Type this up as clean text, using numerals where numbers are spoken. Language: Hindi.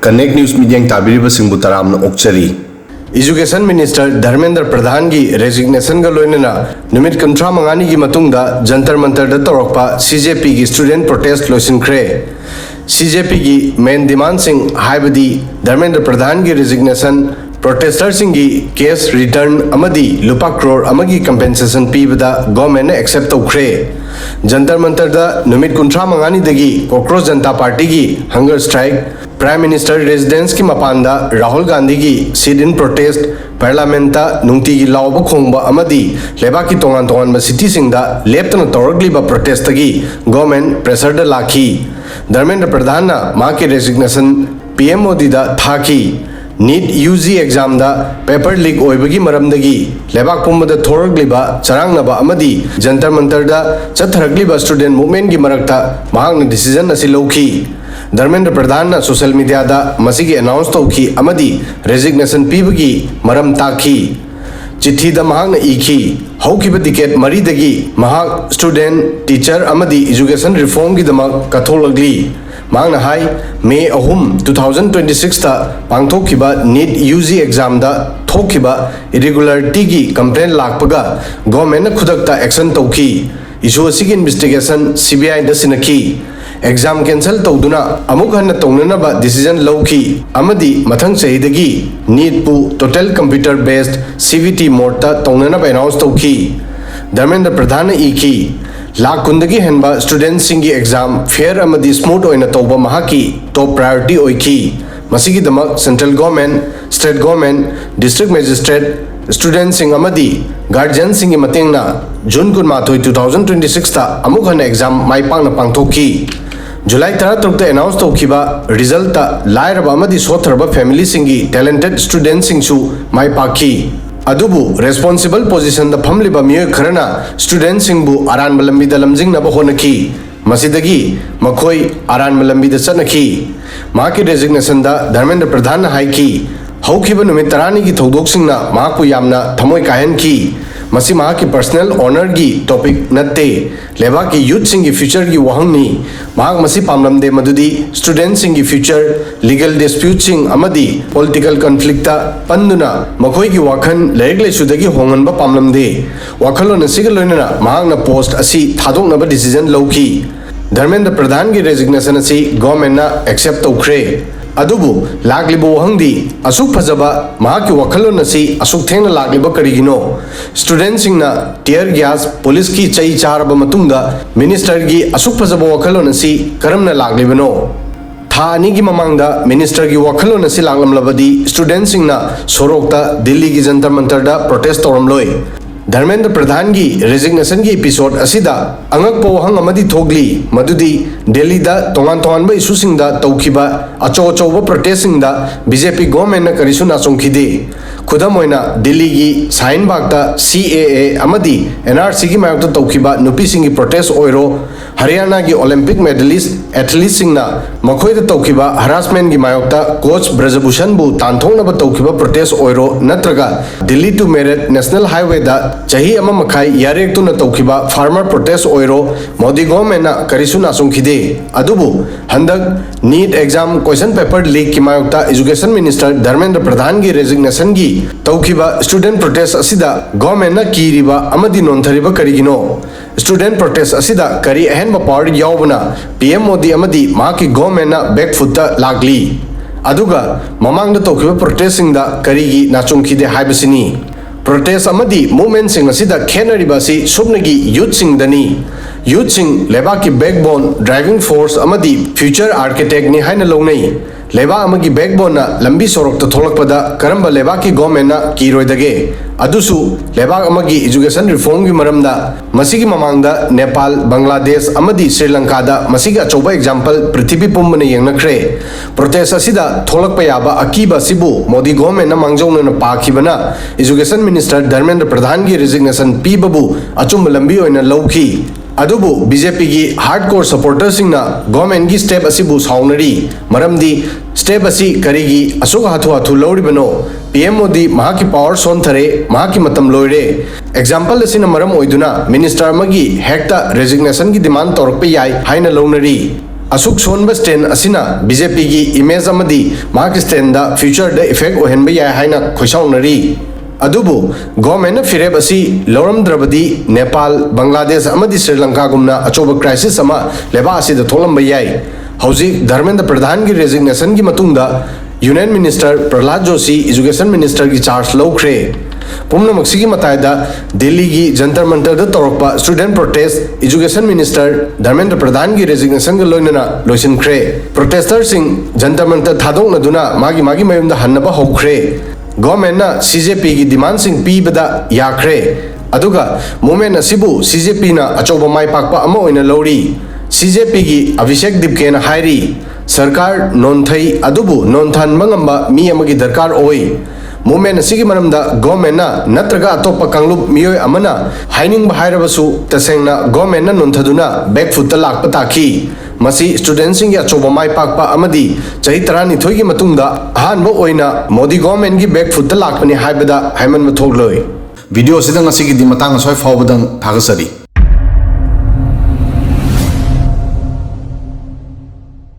Connect News Media Tabiriba Singbu Taramna Okchari. Education Minister Dharmendra Pradhan gi resignation ga loinena numit kuntra mangani gi matungda Jantar Mantar da torokpa CJP gi student protest loisinkhre. CJP gi main demand sing haibadi Dharmendra Pradhan gi resignation protesters singi case return amadi lupa crore amagi compensation pibada government accept tawkhre. Jantar Mantar da numit kuntra mangani dagi Cockroach Janata Party gi hunger strike Prime Minister residence ki mapanda Rahul Gandhi gi sit in protest Parliament nungti gi lawba khongba amadi leba ki tongan tongan ba city singda leptana toragli ba protest gi government pressure da lakhi. Dharmendra Pradhan na ma ki resignation PM Modi da thaki. NEET UG exam da paper leak oibagi maramdagi lebak pumbada thoragliba charangnaba amadi Jantar Mantar da chatharagliba student movement gi marakta mahakna decision asi lawki. Dharmendra Pradhan na social media da masigi announce tawki amadi resignation pibagi maram taki. Chithi da mahakna iki haukiba ticket mari dagi mahak student teacher amadi education reform gi damak katholagli. Mangna hai May 2026 ta pangthokiba NEET UG exam da thokiba irregularity gi complaint lakpaga government na khudakta action tawki. Issue asigi investigation CBI da sinaki. Exam cancel tawduna amuk hanna tongnana ba decision lawki amadi mathang chahidagi NEET pu total computer based CVT mode ta tongnana ba announce tawki. Dharmendra Pradhan iki lakh कुंदगी हेनबा स्टूडेंट सिंगी एग्जाम फेयर अमदी स्मूथ ओइना तौबा महाकी टॉप प्रायोरिटी ओइकी मसिगी दमक central government state government district magistrate student सिंग अमदी गार्जियन सिंगी मतेंगना जून कुनमाथोई 2026 ता अमुक हन एग्जाम माई पांगना पांगथोकी. जुलाई 13 ता अनाउंस तौखिबा रिजल्ट ता लायरबा अमदी सोथरबा फैमिली सिंगी टैलेंटेड स्टूडेंट सिंगसु माई पाखी. अदुबु रेस्पॉन्सिबल पोजीशन द फमलिबा मिय खरना स्टूडेंट सिंगबु आरान बलंबी द लमजिंगनबा होनकी मसिदगी मखोई आरान बलंबी द चनकी. माकी रेजिग्नेशन द धर्मेंद्र प्रधान हाइकी हौखिबा नुमित तरानी की थौदोकसिंगना माकु यामना थमोय काहनकी. मसी माकी पर्सनल ऑनर की टॉपिक नत्ते लेबा की यूथ सिंगी फ्यूचर की वहंगनी माक मसी पामलमदे मदुदी स्टूडेंट सिंगी फ्यूचर लीगल डिस्प्यूट सिंग अमदी पॉलिटिकल कॉन्फ्लिक्ट पंदुना मखोई की वाखन लाइक लेसुदगी होंगनबा पामलमदे वाखलोन सिग लोइनना माकना पोस्ट असी थादोकनबा डिसीजन लौकी. धर्मेंद्र प्रधान की रेजिग्नेशन असी गवर्नमेंट ना एक्सेप्ट तौखरे. अदुबु लाग्लिबो वहंगदी असुक फजबा महाकी वखलोन असी असुक थेंगना लाग्लिबा करिगिनो. स्टूडेंट सिंगना टियर गैस पुलिस की चई चारबा मतुंगदा मिनिस्टर की असुक फजबा वखलोन असी करमना लाग्लिबनो. था अनी की ममांगदा मिनिस्टर की वखलोन असी लाग्लमलबदी स्टूडेंट सिंगना सोरोकता दिल्ली की जंतर मंतर दा प्रोटेस्ट तौरमलोय. धर्मेंद्र प्रधान की रेजिग्नेशन की एपिसोड असिदा अंगक वहंग अमदी थोगली मदुदी दिल्ली दा तोंगान तोंगान इशू सिंगदा तौखिबा अचो अचोबा प्रोटेस्ट सिंगदा बीजेपी गवर्नमेंट न करिसु नासोंखिदे. खुदम ओइना दिल्ली की साइन बागता CAA अमदी NRC की मायक्ता तौखिबा नुपी सिंगी प्रोटेस्ट ओइरो हरियाणा की ओलंपिक मेडलिस्ट एथलीट सिंगना मखोइदा तौखिबा हरासमेंट की मायक्ता कोच ब्रजभूषण बु तांथोंगनबा तौखिबा प्रोटेस्ट ओइरो नत्रगा Delhi to Meerut national highway दा चाही अमा मखाई यारेक्तुना तौखिबा फार्मर प्रोटेस्ट ओइरो मोदी गवर्नमेंट करिसु नासुंखिदे. अदुबु हंदक NEET exam question paper leak की मायक्ता एजुकेशन मिनिस्टर धर्मेंद्र प्रधान की रेजिग्नेशन की तौखिबा स्टूडेंट प्रोटेस्ट असिदा गवर्नमेंट कीरिबा अमदी नोंथरिबा करिगिनो. स्टूडेंट प्रोटेस्ट असिदा करी अहनबा पावर यावबना PM मोदी अमदी माकी गवर्नमेंट बैकफुट लागली. अदुगा ममांगदा तौखिबा प्रोटेस्ट सिंगदा करिगी नाचुंखिदे हाइबसिनी. प्रोटेस्ट अमदी मूवमेंट सिंग असिदा खेनरिबासी सुबनगी यूथ सिंगदनी. यूथ सिंग लेबा की बैकबोन ड्राइविंग फोर्स अमदी फ्यूचर आर्किटेक्ट नि हाइना लौनै. लेबा अमगी बैकबोन लंबी सोरक थोलकपदा करंबा लेबा की गवर्नमेंट कीरोइदगे. अदुसु लेबा अमगी एजुकेशन रिफॉर्म की मरमदा मसिगी ममांगदा नेपाल बांग्लादेश अमदी श्रीलंका दा मसिगी अचौबा एग्जांपल पृथ्वी पुंबने यंगनख्रे. प्रोटेस्ट असिदा थोलकपा याबा अकीबा सिबु मोदी गवर्नमेंट न मांगजौना पाखिबना एजुकेशन मिनिस्टर धर्मेंद्र प्रधान की रेजिग्नेशन पीबबु अचुम लंबी ओइना लौखी. अदुबु बीजेपी की हार्डकोर सपोर्टर्स सिंगना गवर्नमेंट की स्टेप असिबु साउनरी मरमदी स्टेप असी करिगी असुक हाथु हाथु लौरिबनो. PM मोदी महाकी पावर सोनथरे महाकी मतम लोइरे. एग्जांपल असिना मरम ओइदुना मिनिस्टर अमगी हेक्ता रेजिग्नेशन की डिमांड तौरपे याय हाइना लौनरी. असुक सोनब स्टैंड असिना बीजेपी की इमेज अमदी मार्क स्टैंड फ्यूचर द इफेक्ट ओहनब याय हाइना खुशाउनरी अदुबु गवर्नमेंट फिरेब असी लौरमद्रबदी नेपाल बांग्लादेश अमदी श्रीलंका गुमना अचोब क्राइसिस अमा लेबा असिद थोलंब याय हौजिक धर्मेंद्र प्रधान की रेजिग्नेशन की मतुंगदा union minister Prahlad Joshi education minister की चार्ज लौख्रे पुमनमक्सी की मतायदा दिल्ली की जंतर मंतर तौरप student protest education minister Dharmendra Pradhan की रेजिग्नेशन का लोइनना लोइसिनख्रे प्रोटेस्टर सिंह जंतर मंतर थादोंनदुना मागी मागी मयुमदा हन्नबा हौख्रे गवर्नमेंट ना सीजेपी की डिमांड सिंह पीबदा याख्रे अदुगा मूवमेंट असिबु सीजेपी ना अचौबा माय पाकपा अमा ओइना लौरी सीजेपी की अभिषेक दिपके ना हायरी सरकार नोंथई अदुबु नोंथान मंगंबा मी अमगी दरकार ओई मूवमेंट असिगी मरमदा गवर्नमेंट ना नत्रगा अतोप कांगलुप मियोय अमना हाइनिंग हायरबसु तसेंगना गवर्नमेंट ना नोंथदुना बैक फुट लाकपा ताखी मसी स्टूडेंट सिंह अचौबा माय पाकपा अमदी चही 13 की मतुंगदा अहानबो ओइना मोदी गवर्नमेंट की बैक फुट लाकपनी हायबदा हायमन मथोगलोय वीडियो सिदंग असिगी दि मतंग सोय फावबदंग थागसरी